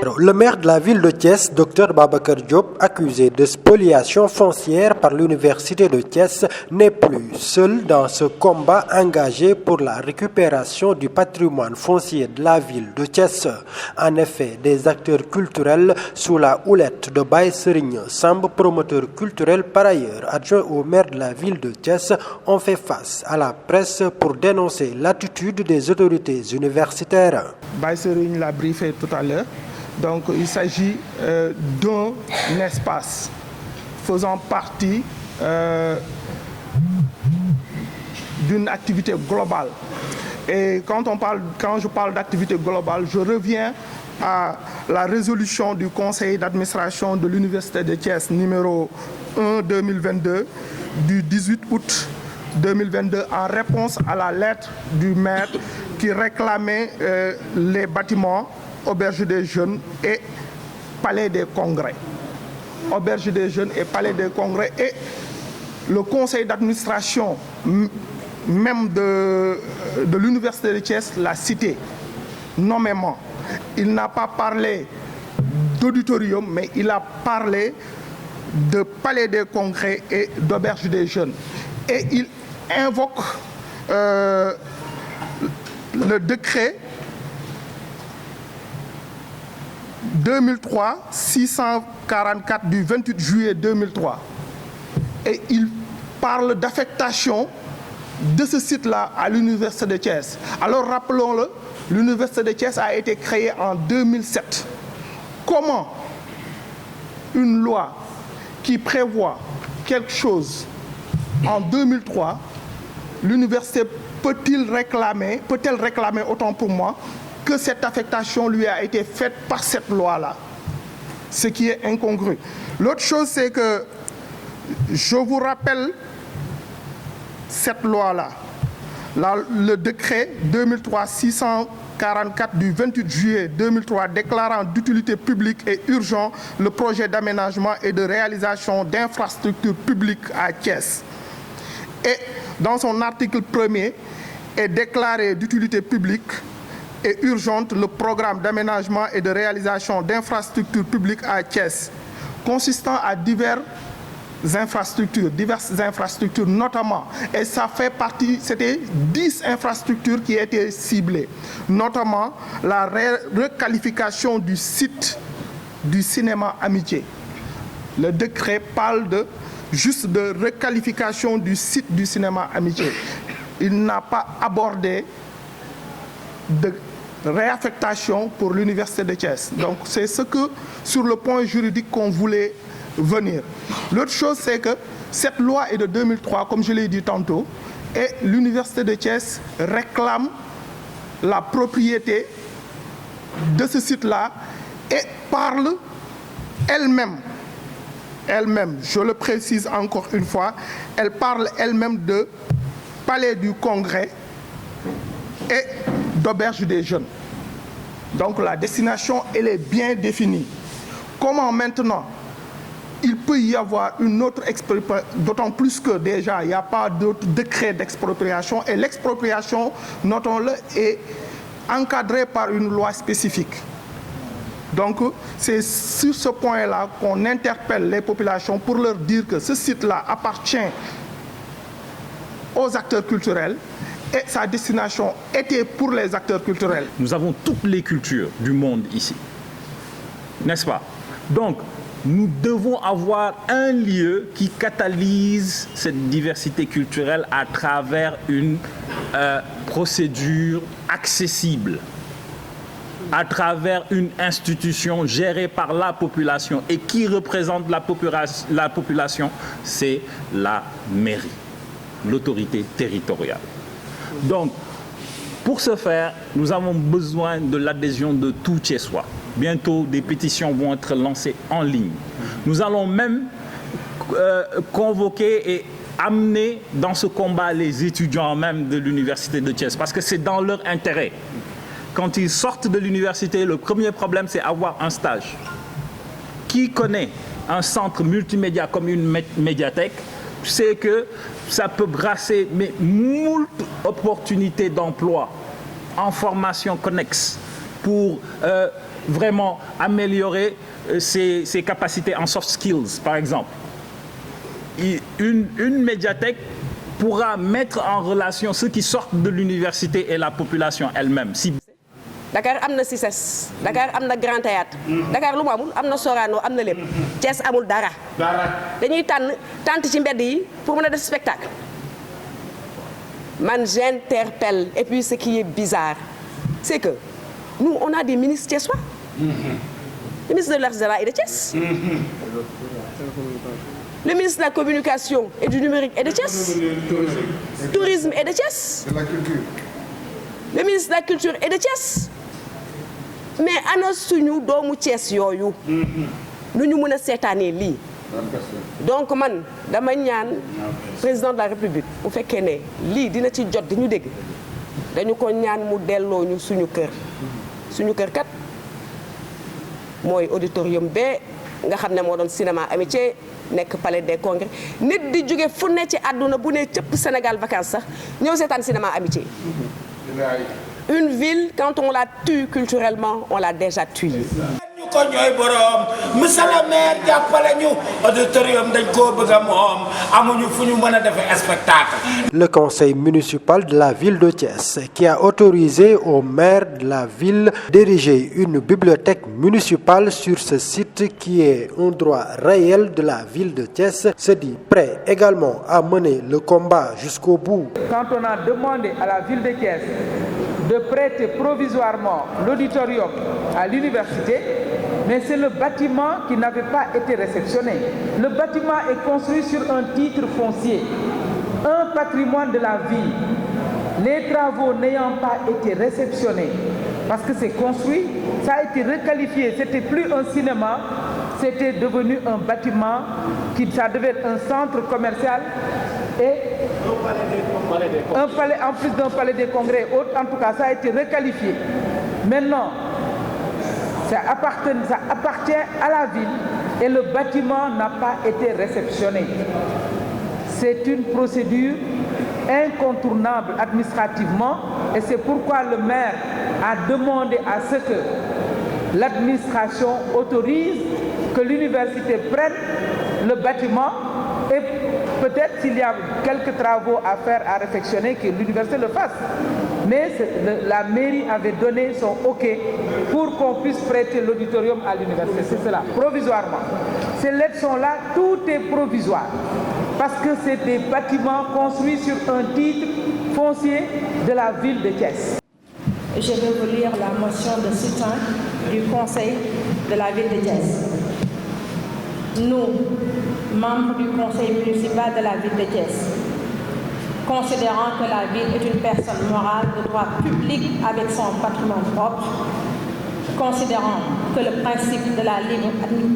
Le maire de la ville de Thiès, Dr Babacar Diop, accusé de spoliation foncière par l'université de Thiès, n'est plus seul dans ce combat engagé pour la récupération du patrimoine foncier de la ville de Thiès. En effet, des acteurs culturels sous la houlette de Baye Serigne Samb, promoteur culturel par ailleurs adjoint au maire de la ville de Thiès, ont fait face à la presse pour dénoncer l'attitude des autorités universitaires. Baye Serigne l'a briefé tout à l'heure. Donc il s'agit d'un espace faisant partie d'une activité globale. Et quand je parle d'activité globale, je reviens à la résolution du conseil d'administration de l'université de Thiès numéro 1/2022 du 18 août 2022 en réponse à la lettre du maire qui réclamait les bâtiments Auberge des Jeunes et Palais des Congrès. Auberge des Jeunes et Palais des Congrès. Et le conseil d'administration même de l'université de Thiès l'a cité nommément. Il n'a pas parlé d'auditorium, mais il a parlé de Palais des Congrès et d'Auberge des Jeunes. Et il invoque le décret 2003-644 du 28 juillet 2003. Et il parle d'affectation de ce site-là à l'université de Thiès. Alors rappelons-le, l'université de Thiès a été créée en 2007. Comment une loi qui prévoit quelque chose en 2003, l'université peut-elle réclamer, autant pour moi, que cette affectation lui a été faite par cette loi-là, ce qui est incongru. L'autre chose, c'est que je vous rappelle cette loi-là, le décret 2003-644 du 28 juillet 2003 déclarant d'utilité publique et urgent le projet d'aménagement et de réalisation d'infrastructures publiques à Thiès. Et dans son article 1er est déclaré d'utilité publique et urgente le programme d'aménagement et de réalisation d'infrastructures publiques à Thiès, consistant à diverses infrastructures notamment, et ça fait partie, c'était 10 infrastructures qui étaient ciblées, notamment la requalification du site du cinéma Amitié. Le décret parle juste de requalification du site du cinéma Amitié. Il n'a pas abordé de réaffectation pour l'université de Thiès. Donc c'est ce que, sur le point juridique, qu'on voulait venir. L'autre chose, c'est que cette loi est de 2003, comme je l'ai dit tantôt, et l'université de Thiès réclame la propriété de ce site-là et parle elle-même, je le précise encore une fois, elle parle elle-même de Palais du Congrès et d'Auberge des Jeunes. Donc la destination, elle est bien définie. Comment maintenant il peut y avoir une autre expropriation, d'autant plus que déjà il n'y a pas d'autre décret d'expropriation et l'expropriation, notons-le, est encadrée par une loi spécifique. Donc c'est sur ce point-là qu'on interpelle les populations pour leur dire que ce site-là appartient aux acteurs culturels et sa destination était pour les acteurs culturels. Nous avons toutes les cultures du monde ici, n'est-ce pas? Donc, nous devons avoir un lieu qui catalyse cette diversité culturelle à travers une procédure accessible, à travers une institution gérée par la population. Et qui représente la population? C'est la mairie, l'autorité territoriale. Donc, pour ce faire, nous avons besoin de l'adhésion de tout Thiessois. Bientôt, des pétitions vont être lancées en ligne. Nous allons même convoquer et amener dans ce combat les étudiants même de l'université de Thiès, parce que c'est dans leur intérêt. Quand ils sortent de l'université, le premier problème, c'est avoir un stage. Qui connaît un centre multimédia comme une médiathèque sait que ça peut brasser moult opportunités d'emploi en formation connexe. pour vraiment améliorer ses capacités en soft skills, par exemple. Une médiathèque pourra mettre en relation ceux qui sortent de l'université et la population elle-même. Dakar am na CICES Dakar am na Grand Théâtre Dakar lu mu amul am na Sorano am na lépp Thiès amul dara dañuy tànt ci mbedd yi pour mën a def spectacle. Man j'interpelle et puis ce qui est bizarre c'est que nous on a des ministres thiessois. Le ministre de l'Artisanat est de Thiès. Le ministre de la Communication et du Numérique est de Thiès. Tourisme est de Thiès. Le ministre de la Culture est de Thiès. Mais ana suñu doomu Thiès yooyu nu ñu mën a seetaanee lii. Donc man dama ñaan président de la République bu fekkee ne lii dina ci jot di ñu dégg dañu ko ñaan mu delloo ñu suñu kër kat mooy auditorium bee nga xam ne moo doon cinéma amitié nekk palais des congrès nit di jóge fu ne ci àdduna bu ne cëpp Sénégal vacances sax ñëw seetaan cinéma amitié. Une ville, quand on la tue culturellement, on l'a déjà tuée. Le conseil municipal de la ville de Thiès, qui a autorisé au maire de la ville d'ériger une bibliothèque municipale sur ce site qui est un droit réel de la ville de Thiès, se dit prêt également à mener le combat jusqu'au bout. Quand on a demandé à la ville de Thiès de prêter provisoirement l'auditorium à l'université, mais c'est le bâtiment qui n'avait pas été réceptionné. Le bâtiment est construit sur un titre foncier, un patrimoine de la ville. Les travaux n'ayant pas été réceptionnés, parce que c'est construit, ça a été requalifié, c'était plus un cinéma, c'était devenu un bâtiment, ça devait être un centre commercial et un palais, en plus d'un palais des congrès, en tout cas ça a été requalifié. Maintenant, ça appartient à la ville et le bâtiment n'a pas été réceptionné. C'est une procédure incontournable administrativement et c'est pourquoi le maire a demandé à ce que l'administration autorise que l'université prenne le bâtiment et peut-être s'il y a quelques travaux à faire, à réfectionner, que l'université le fasse. Mais la mairie avait donné son OK pour qu'on puisse prêter l'auditorium à l'université. C'est cela, provisoirement. Ces lettres sont là, tout est provisoire. Parce que c'est des bâtiments construits sur un titre foncier de la ville de Thiès. Je vais vous lire la motion de soutien du conseil de la ville de Thiès. Nous, membres du conseil municipal de la ville de Thiès, considérant que la ville est une personne morale de droit public avec son patrimoine propre, considérant que le principe de la libre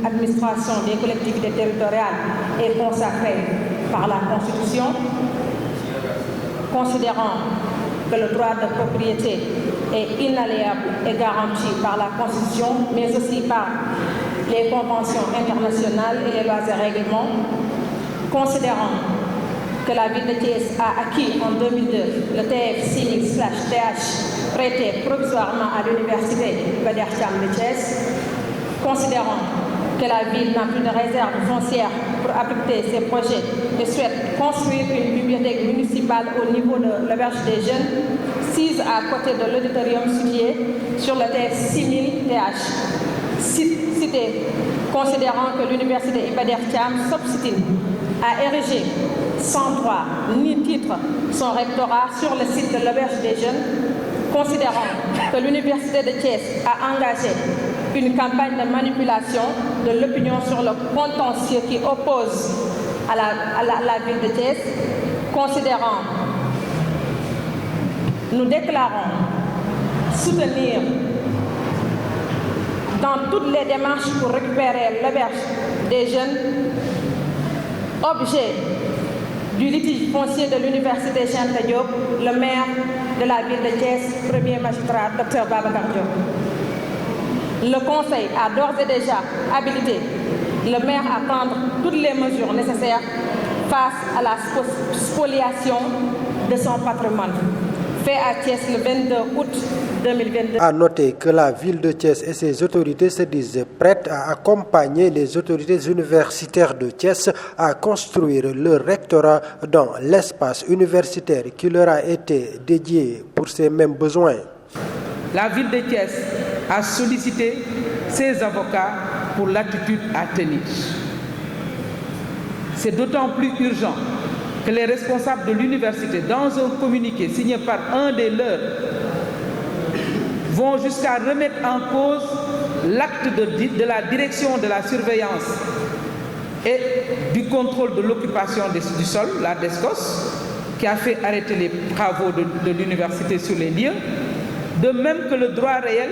administration des collectivités territoriales est consacré par la Constitution, considérant que le droit de propriété est inaliénable et garanti par la Constitution, mais aussi par les conventions internationales et les lois et règlements, considérant que la ville de Thiès a acquis en 2002 le TF 6000/TH prêté provisoirement à l'université Iba Der Thiam de Thiès, considérant que la ville n'a plus de réserve foncière pour appliquer ses projets et souhaite construire une bibliothèque municipale au niveau de l'auberge des jeunes, sise à côté de l'auditorium situé sur le TF 6000/TH. Cité, considérant que l'université Iba Der Thiam s'obstine à ériger sans droit ni titre son rectorat sur le site de l'auberge des jeunes, considérant que l'université de Thiès a engagé une campagne de manipulation de l'opinion sur le contentieux qui oppose à la ville de Thiès, considérant, nous déclarons soutenir dans toutes les démarches pour récupérer l'auberge des jeunes, objet du litige foncier de l'université Cheikh Anta Diop, le maire de la ville de Thiès, premier magistrat, Dr Babacar Diop. Le conseil a d'ores et déjà habilité le maire à prendre toutes les mesures nécessaires face à la spoliation de son patrimoine, fait à Thiès le 22 août 2022. À noter que la ville de Thiès et ses autorités se disent prêtes à accompagner les autorités universitaires de Thiès à construire leur rectorat dans l'espace universitaire qui leur a été dédié pour ces mêmes besoins. La ville de Thiès a sollicité ses avocats pour l'attitude à tenir. C'est d'autant plus urgent que les responsables de l'université, dans un communiqué signé par un des leurs, vont jusqu'à remettre en cause l'acte de la direction de la surveillance et du contrôle de l'occupation du sol, la DESCOS, qui a fait arrêter les travaux de l'université sur les lieux, de même que le droit réel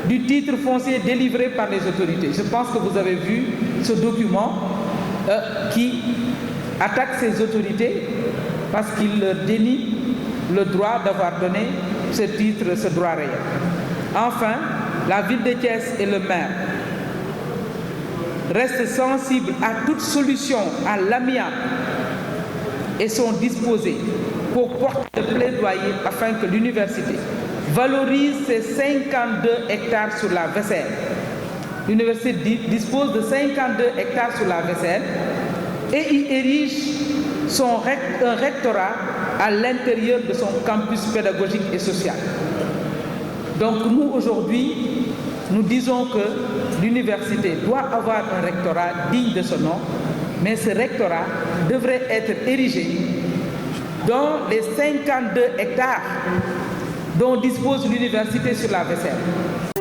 du titre foncier délivré par les autorités. Je pense que vous avez vu ce document qui attaque ces autorités parce qu'il leur dénie le droit d'avoir donné ce titre, ce droit réel. Enfin, la ville de Thiès et le maire restent sensibles à toute solution à l'amiable et sont disposés pour porter le plaidoyer afin que l'université valorise ses 52 hectares sur la Vesselle. L'université dispose de 52 hectares sur la Vesselle et y érige un rectorat à l'intérieur de son campus pédagogique et social. Donc nous, aujourd'hui, nous disons que l'université doit avoir un rectorat digne de ce nom, mais ce rectorat devrait être érigé dans les 52 hectares dont dispose l'université sur la Vesselle.